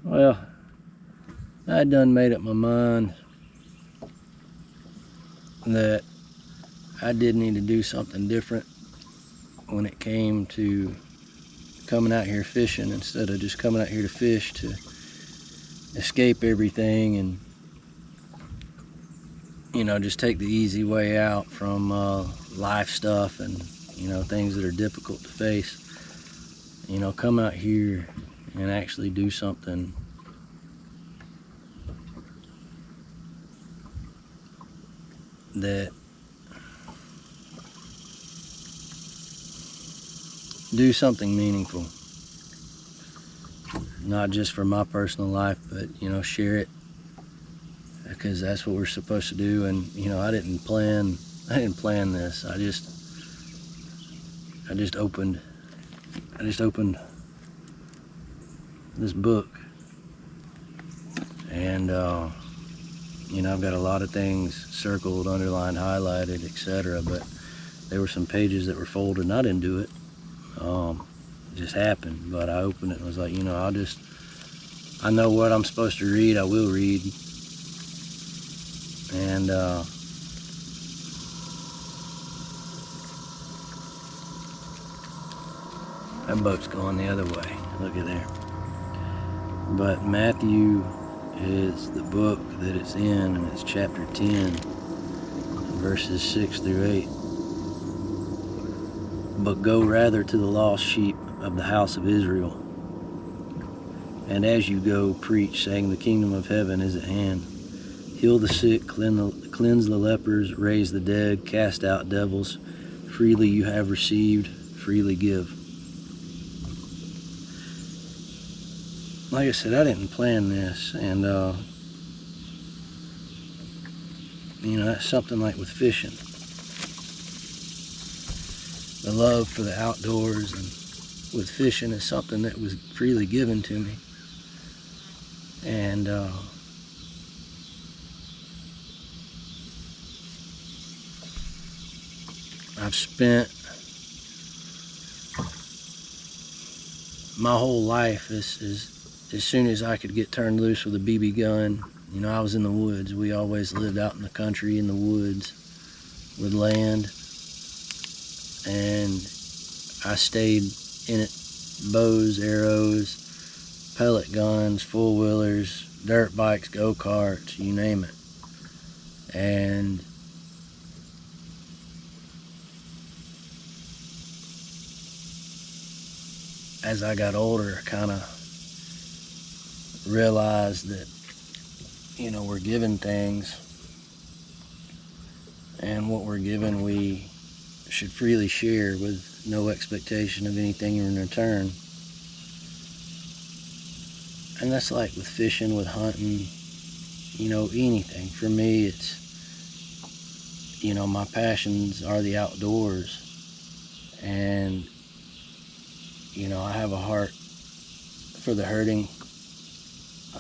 Well, I done made up my mind that I did need to do something different when it came to coming out here fishing, instead of just coming out here to fish to escape everything and, you know, just take the easy way out from life stuff and, you know, things that are difficult to face. You know, come out here and actually do something that do something meaningful, not just for my personal life, but, you know, share it, because that's what we're supposed to do. And, you know, I didn't plan this. I just opened this book, and you know, I've got a lot of things circled, underlined, highlighted, etc. But there were some pages that were folded, and I didn't do it. It just happened. But I opened it and was like, you know, I know what I'm supposed to read. I will read. And that boat's going the other way. Look at there. But Matthew is the book that it's in, and it's chapter 10, verses 6 through 8. But go rather to the lost sheep of the house of Israel. And as you go, preach, saying, the kingdom of heaven is at hand. Heal the sick, cleanse the lepers, raise the dead, cast out devils. Freely you have received, freely give. Like I said, I didn't plan this, and you know, that's something like with fishing. The love for the outdoors and with fishing is something that was freely given to me. And I've spent my whole life, as soon as I could get turned loose with a BB gun, you know, I was in the woods. We always lived out in the country, in the woods, with land. And I stayed in it. Bows, arrows, pellet guns, four-wheelers, dirt bikes, go-karts, you name it. And as I got older, I kind of realized that, you know, we're given things, and what we're given we should freely share with no expectation of anything in return. And that's like with fishing, with hunting, you know, anything. For me, it's, you know, my passions are the outdoors. And, you know, I have a heart for the hurting.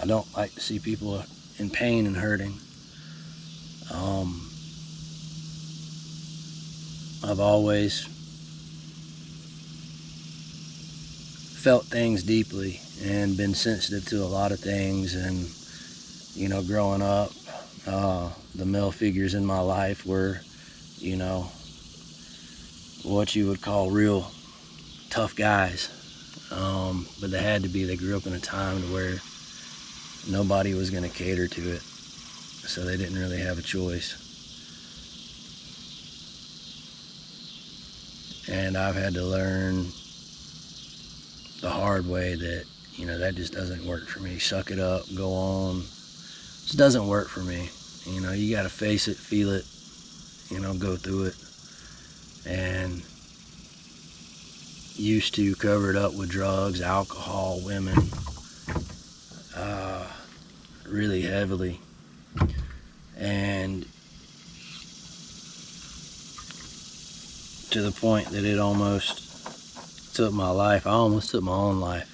I don't like to see people in pain and hurting. I've always felt things deeply and been sensitive to a lot of things. And, you know, growing up, the male figures in my life were, you know, what you would call real tough guys. But they had to be. They grew up in a time where nobody was going to cater to it, so they didn't really have a choice. And I've had to learn the hard way that, you know, that just doesn't work for me. Suck it up, go on. It just doesn't work for me. You know, you got to face it, feel it, you know, go through it. And used to cover it up with drugs, alcohol, women, really heavily. And to the point that it almost took my life. I almost took my own life.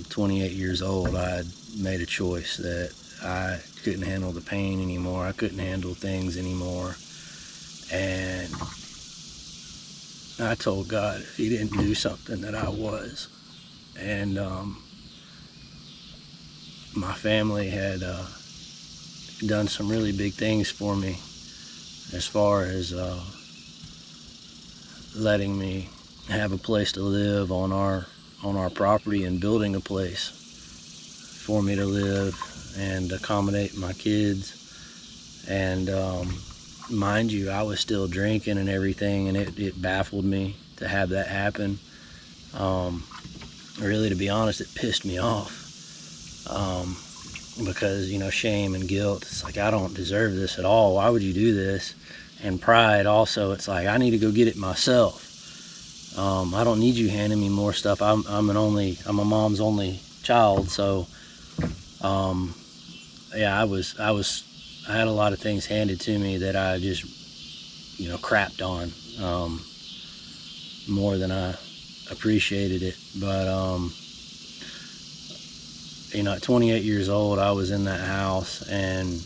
28 years old, I had made a choice that I couldn't handle the pain anymore. I couldn't handle things anymore. And I told God if he didn't do something that I was. And my family had done some really big things for me as far as letting me have a place to live on our property and building a place for me to live and accommodate my kids. And mind you, I was still drinking and everything, and it baffled me to have that happen. Really, to be honest, it pissed me off, because, you know, shame and guilt, it's like, I don't deserve this at all. Why would you do this? And pride also, it's like, I need to go get it myself. I don't need you handing me more stuff. I'm a mom's only child, so yeah, I had a lot of things handed to me that I just, you know, crapped on more than I appreciated it. But you know, at 28 years old, I was in that house, and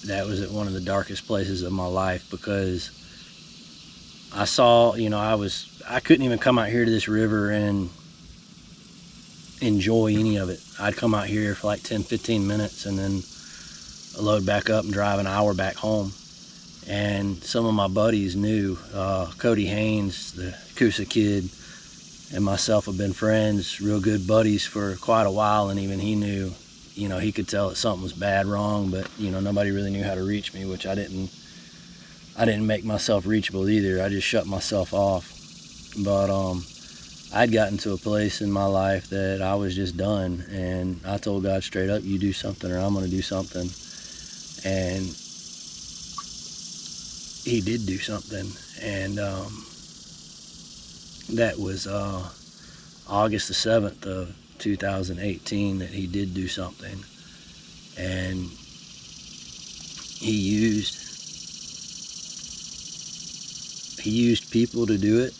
that was at one of the darkest places of my life, because I saw, you know, I couldn't even come out here to this river and enjoy any of it. I'd come out here for like 10-15 minutes and then load back up and drive an hour back home. And some of my buddies knew, Cody Haynes, the Coosa kid, and myself have been friends, real good buddies for quite a while, and even he knew, you know, he could tell that something was bad, wrong, but, you know, nobody really knew how to reach me, which I didn't make myself reachable either. I just shut myself off. But I'd gotten to a place in my life that I was just done, and I told God straight up, you do something or I'm going to do something. And he did do something, and that was August the 7th of 2018 that he did do something. And he used people to do it.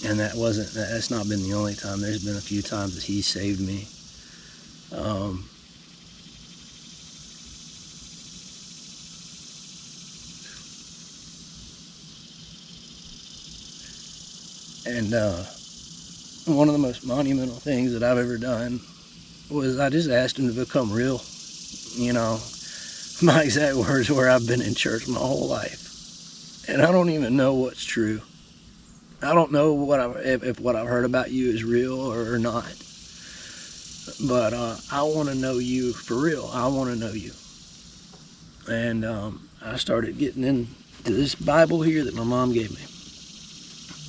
And that's not been the only time. There's been a few times that he saved me. And one of the most monumental things that I've ever done was I just asked him to become real. You know, my exact words were, I've been in church my whole life, and I don't even know what's true. I don't know if what I've heard about you is real or not. But I want to know you for real. I want to know you. And I started getting into this Bible here that my mom gave me.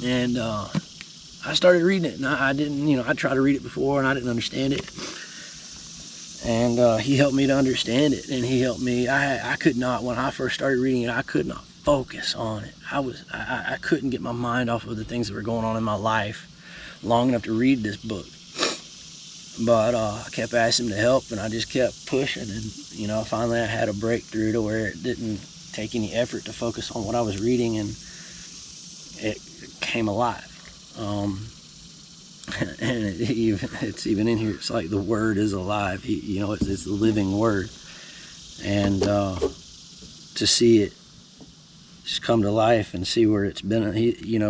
And I started reading it, and I didn't, you know, I tried to read it before and I didn't understand it. And he helped me to understand it, and he helped me. I could not, when I first started reading it, I could not focus on it. I couldn't get my mind off of the things that were going on in my life long enough to read this book. But I kept asking him to help, and I just kept pushing, and, you know, finally I had a breakthrough to where it didn't take any effort to focus on what I was reading, and it came alive. And it's even in here. It's like the word is alive. You know, it's the living word. And to see it just come to life and see where it's been,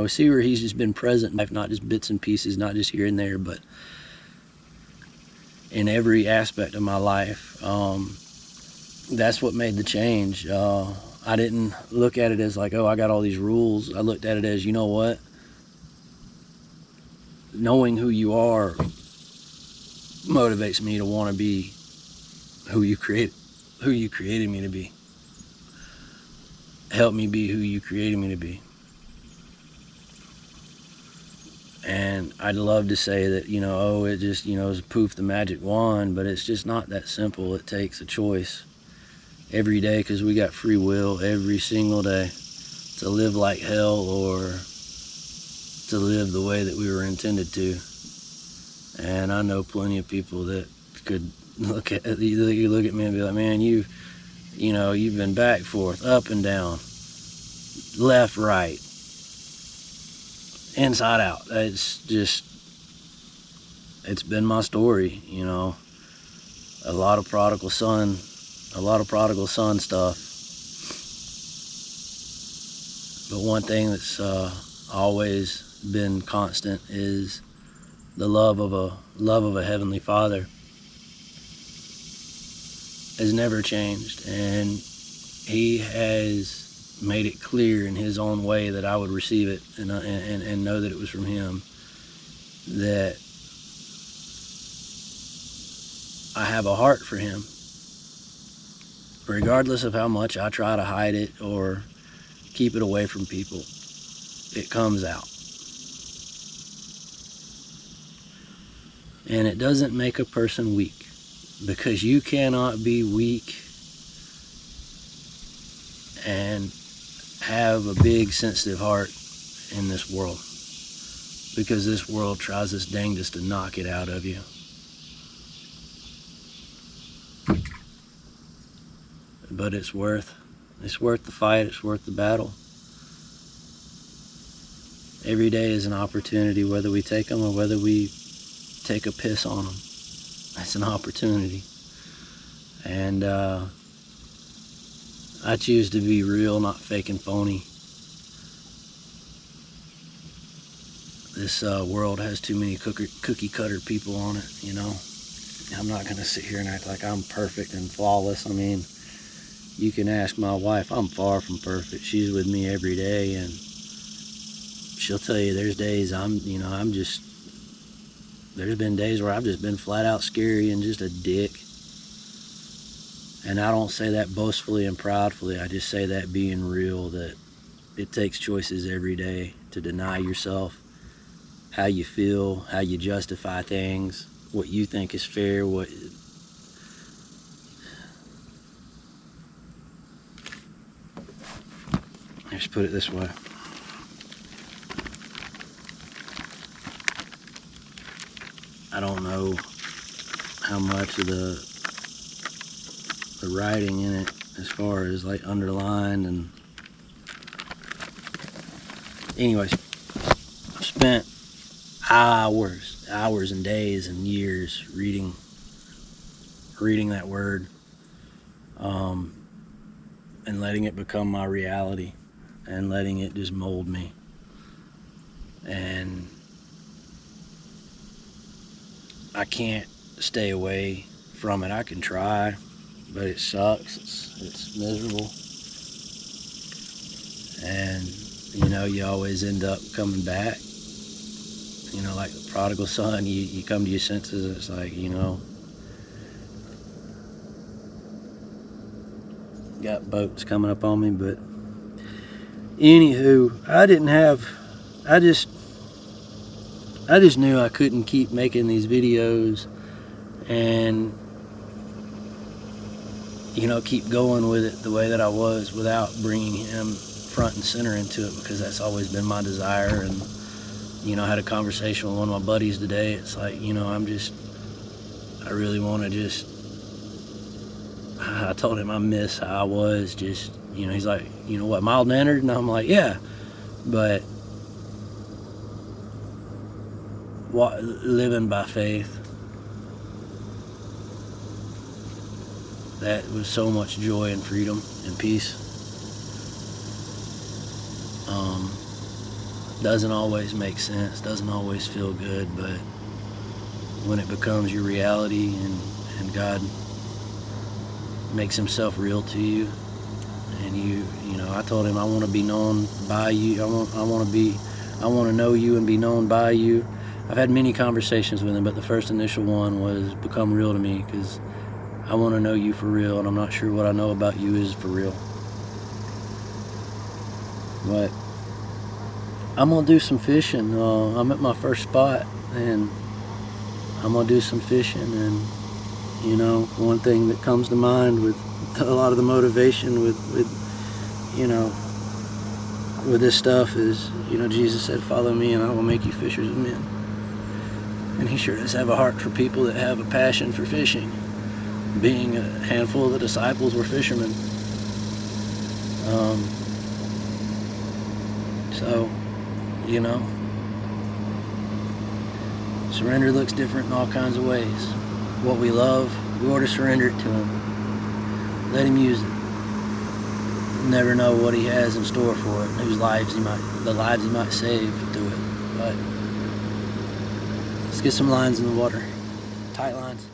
see where he's just been present in life, not just bits and pieces, not just here and there, but in every aspect of my life. That's what made the change. I didn't look at it as like, oh, I got all these rules. I looked at it as, you know what? Knowing who you are motivates me to want to be who you created me to be. Help me be who you created me to be. And I'd love to say that, you know, oh, it just, you know, is poof the magic wand, but it's just not that simple. It takes a choice every day, because we got free will every single day to live like hell or to live the way that we were intended to. And I know plenty of people that could look at me and be like, man, you've been back, forth, up and down, left, right, inside out. It's been my story, you know. A lot of prodigal son stuff. But one thing that's always been constant is the love of a Heavenly Father has never changed, and He has made it clear in His own way that I would receive it and know that it was from Him, that I have a heart for Him. Regardless of how much I try to hide it or keep it away from people, it comes out. And it doesn't make a person weak, because you cannot be weak and have a big sensitive heart in this world, because this world tries its dangest to knock it out of you. But it's worth the fight, it's worth the battle. Every day is an opportunity, whether we take them or whether we take a piss on them. That's an opportunity. And I choose to be real, not fake and phony. This world has too many cookie cutter people on it, you know. I'm not going to sit here and act like I'm perfect and flawless. I mean, you can ask my wife. I'm far from perfect. She's with me every day, and she'll tell you there's days there's been days where I've just been flat out scary and just a dick. And I don't say that boastfully and proudly. I just say that being real, that it takes choices every day to deny yourself how you feel, how you justify things, what you think is fair, Let's put it this way. I don't know how much of the writing in it, as far as like underlined, and anyways, I've spent hours and days and years reading that word, and letting it become my reality, and letting it just mold me. And I can't stay away from it. I can try, but it sucks. It's miserable. And you always end up coming back. Like the prodigal son, you come to your senses, and it's like, got boats coming up on me. But anywho, I just knew I couldn't keep making these videos and keep going with it the way that I was without bringing Him front and center into it, because that's always been my desire. And I had a conversation with one of my buddies today. It's like, I really want to I told him I miss how I was, he's like, what, mild-mannered? And I'm like, yeah, but living by faith, that was so much joy and freedom and peace. Doesn't always make sense, doesn't always feel good, but when it becomes your reality and God makes Himself real to you, and I told him I want to be known by you. I want to know you and be known by you. I've had many conversations with him, but the first initial one was become real to me, because I want to know you for real, and I'm not sure what I know about you is for real. But I'm going to do some fishing. I'm at my first spot, and I'm going to do some fishing. And, one thing that comes to mind with a lot of the motivation with this stuff is, Jesus said, follow me and I will make you fishers of men. And He sure does have a heart for people that have a passion for fishing. Being a handful of the disciples were fishermen. So, surrender looks different in all kinds of ways. What we love, we ought to surrender it to Him. Let Him use it. never know what he has in store for it, the lives he might save through it. But let's get some lines in the water, tight lines.